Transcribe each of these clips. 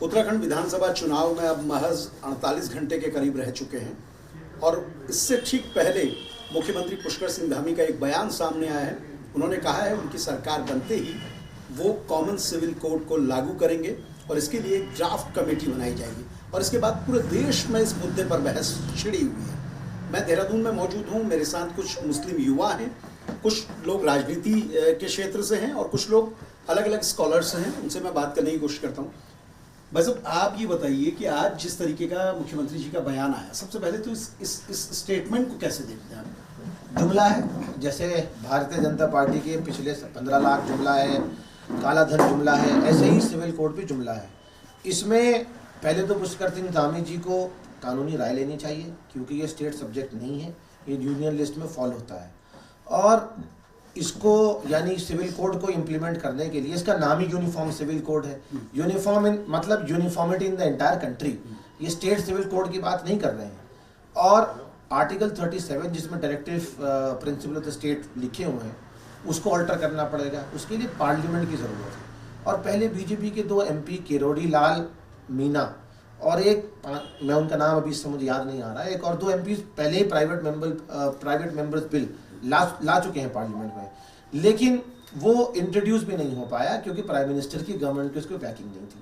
उत्तराखंड विधानसभा चुनाव में अब महज 48 घंटे के करीब रह चुके हैं और इससे ठीक पहले मुख्यमंत्री पुष्कर सिंह धामी का एक बयान सामने आया है। उन्होंने कहा है उनकी सरकार बनते ही वो कॉमन सिविल कोड को लागू करेंगे और इसके लिए एक ड्राफ्ट कमेटी बनाई जाएगी और इसके बाद पूरे देश में इस मुद्दे पर बहस छिड़ी हुई है। मैं देहरादून में मौजूद हूँ, मेरे साथ कुछ मुस्लिम युवा हैं, कुछ लोग राजनीति के क्षेत्र से हैं और कुछ लोग अलग अलग स्कॉलर्स हैं। उनसे मैं बात करने की कोशिश करता हूँ। भाई साहब, आप ये बताइए कि आज जिस तरीके का मुख्यमंत्री जी का बयान आया, सबसे पहले तो इस स्टेटमेंट को कैसे देखते हैं आप? जुमला है, जैसे भारतीय जनता पार्टी के पिछले 15 लाख जुमला है, काला धन जुमला है, ऐसे ही सिविल कोड भी जुमला है। इसमें पहले तो पुष्कर सिंह धामी जी को कानूनी राय लेनी चाहिए क्योंकि ये स्टेट सब्जेक्ट नहीं है, ये यूनियन लिस्ट में फॉल होता है। और इसको यानी सिविल कोड को इम्प्लीमेंट करने के लिए, इसका नाम ही यूनिफॉर्म सिविल कोड है। यूनिफॉर्म इन मतलब uniformity in the entire country, ये स्टेट सिविल कोड की बात नहीं कर रहे हैं। और आर्टिकल 37 जिसमें directive principle of the state लिखे हुए हैं उसको अल्टर करना पड़ेगा, उसके लिए पार्लियामेंट की ज़रूरत है। और पहले बीजेपी के 2 MP किरोड़ी लाल मीना और एक, मैं उनका नाम अभी इससे मुझे याद नहीं आ रहा है, एक और 2 MP पहले ही प्राइवेट मेंबर्स बिल ला चुके हैं पार्लियामेंट में, लेकिन वो इंट्रोड्यूस भी नहीं हो पाया क्योंकि प्राइम मिनिस्टर की गवर्नमेंट की उसको बैकिंग नहीं थी।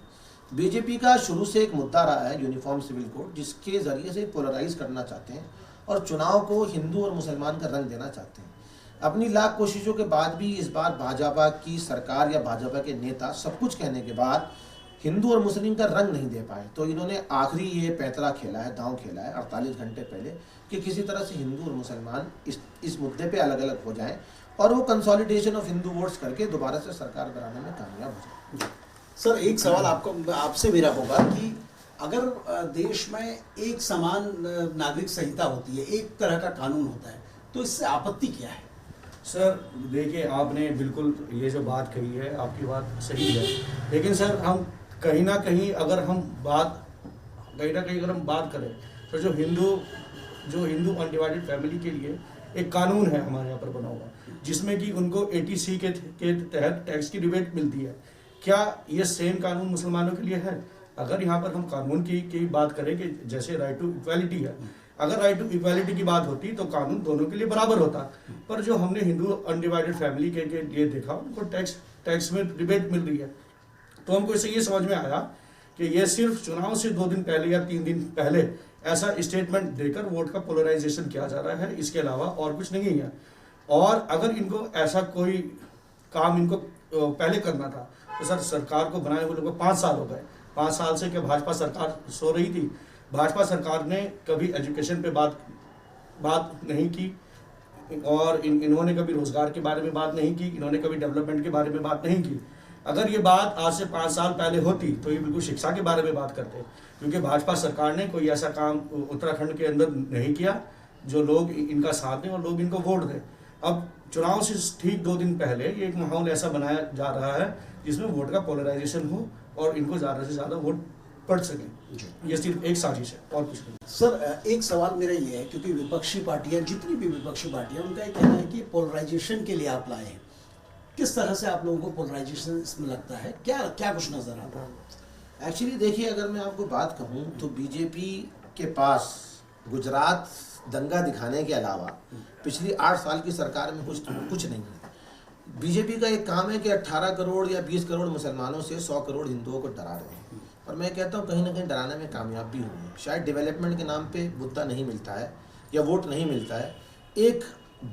बीजेपी का शुरू से एक मुद्दा रहा है यूनिफॉर्म सिविल कोड, जिसके जरिए से पोलराइज करना चाहते हैं और चुनाव को हिंदू और मुसलमान का रंग देना चाहते हैं। अपनी लाख कोशिशों के बाद भी इस बार भाजपा की सरकार या भाजपा के नेता सब कुछ कहने के बाद हिंदू और मुस्लिम का रंग नहीं दे पाए, तो इन्होंने आखिरी ये पैतरा खेला है, दांव खेला है 48 घंटे पहले कि किसी तरह से हिंदू और मुसलमान इस मुद्दे पे अलग अलग हो जाएं और वो कंसोलिडेशन ऑफ हिंदू वोट्स करके दोबारा से सरकार बनाने में कामयाब हो जाए। सर, एक सवाल आपसे मेरा होगा कि अगर देश में एक समान नागरिक संहिता होती है, एक तरह का कानून होता है, तो इससे आपत्ति क्या है? सर देखिए, आपने बिल्कुल ये जो बात कही है आपकी बात सही है, लेकिन सर हम कहीं ना कहीं अगर हम बात करें तो जो हिंदू अनडिवाइडेड फैमिली के लिए एक कानून है हमारे यहाँ पर बना हुआ, जिसमें कि उनको 80C के तहत टैक्स की रिबेट मिलती है। क्या ये सेम कानून मुसलमानों के लिए है? अगर यहाँ पर हम कानून की बात करें कि जैसे राइट टू इक्वालिटी है, अगर राइट टू इक्वालिटी की बात होती तो कानून दोनों के लिए बराबर होता, पर जो हमने हिंदू अनडिवाइडेड फैमिली के लिए देखा, उनको टैक्स में रिबेट मिल रही है। तो हमको इससे ये समझ में आया कि ये सिर्फ चुनाव से 2 दिन पहले या 3 दिन पहले ऐसा स्टेटमेंट देकर वोट का पोलराइजेशन किया जा रहा है, इसके अलावा और कुछ नहीं है। और अगर इनको ऐसा कोई काम इनको पहले करना था तो सर सरकार को बनाए हुए 5 साल हो गए। 5 साल से क्या भाजपा सरकार सो रही थी? भाजपा सरकार ने कभी एजुकेशन पे बात नहीं की और इन्होंने कभी रोजगार के बारे में बात नहीं की, इन्होंने कभी डेवलपमेंट के बारे में बात नहीं की। अगर ये बात आज से 5 साल पहले होती तो ये बिल्कुल शिक्षा के बारे में बात करते, क्योंकि भाजपा सरकार ने कोई ऐसा काम उत्तराखंड के अंदर नहीं किया जो लोग इनका साथ दें और लोग इनको वोट दें। अब चुनाव से ठीक 2 दिन पहले ये एक माहौल ऐसा बनाया जा रहा है जिसमें वोट का पोलराइजेशन हो और इनको ज़्यादा से ज़्यादा वोट पड़ सके। ये सिर्फ एक साजिश है और कुछ नहीं। सर, एक सवाल मेरा ये है, क्योंकि विपक्षी पार्टियां, जितनी भी विपक्षी पार्टियां, उनका ये कहना है कि पोलराइजेशन के लिए आप लाए हैं। किस तरह से आप लोगों को पोलराइजेशन इसमें लगता है? क्या कुछ नजर आता है? एक्चुअली देखिए, अगर मैं आपको बात कहूँ तो बीजेपी के पास गुजरात दंगा दिखाने के अलावा पिछली 8 साल की सरकार में कुछ नहीं है। बीजेपी का एक काम है कि 18 करोड़ या 20 करोड़ मुसलमानों से 100 करोड़ हिंदुओं को डरा रहे हैं, और मैं कहता हूँ कहीं ना कहीं डराने में कामयाब भी हुए हैं। शायद डेवलपमेंट के नाम पे मुद्दा नहीं मिलता है या वोट नहीं मिलता है, एक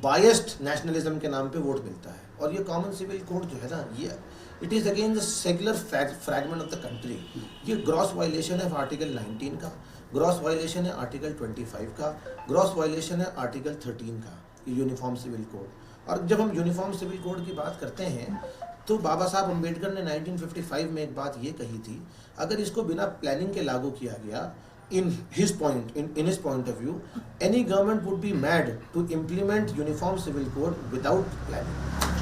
बायस्ड नेशनलिज्म के नाम पे वोट मिलता है। और ये कॉमन सिविल कोड जो है ना, ये it is again the secular fragment of the country. ये ग्रॉस वायलेशन है आर्टिकल 19 का, ग्रॉस वायलेशन है आर्टिकल 25 का, ग्रॉस वायलेशन है आर्टिकल 13 का, ये यूनिफॉर्म सिविल कोड। और जब हम यूनिफॉर्म सिविल कोड की बात करते हैं तो बाबा साहब अम्बेडकर ने 1955 में एक बात ये कही थी, अगर इसको बिना प्लानिंग के लागू किया गया, in his point of view, any government would be mad to implement uniform civil code without planning.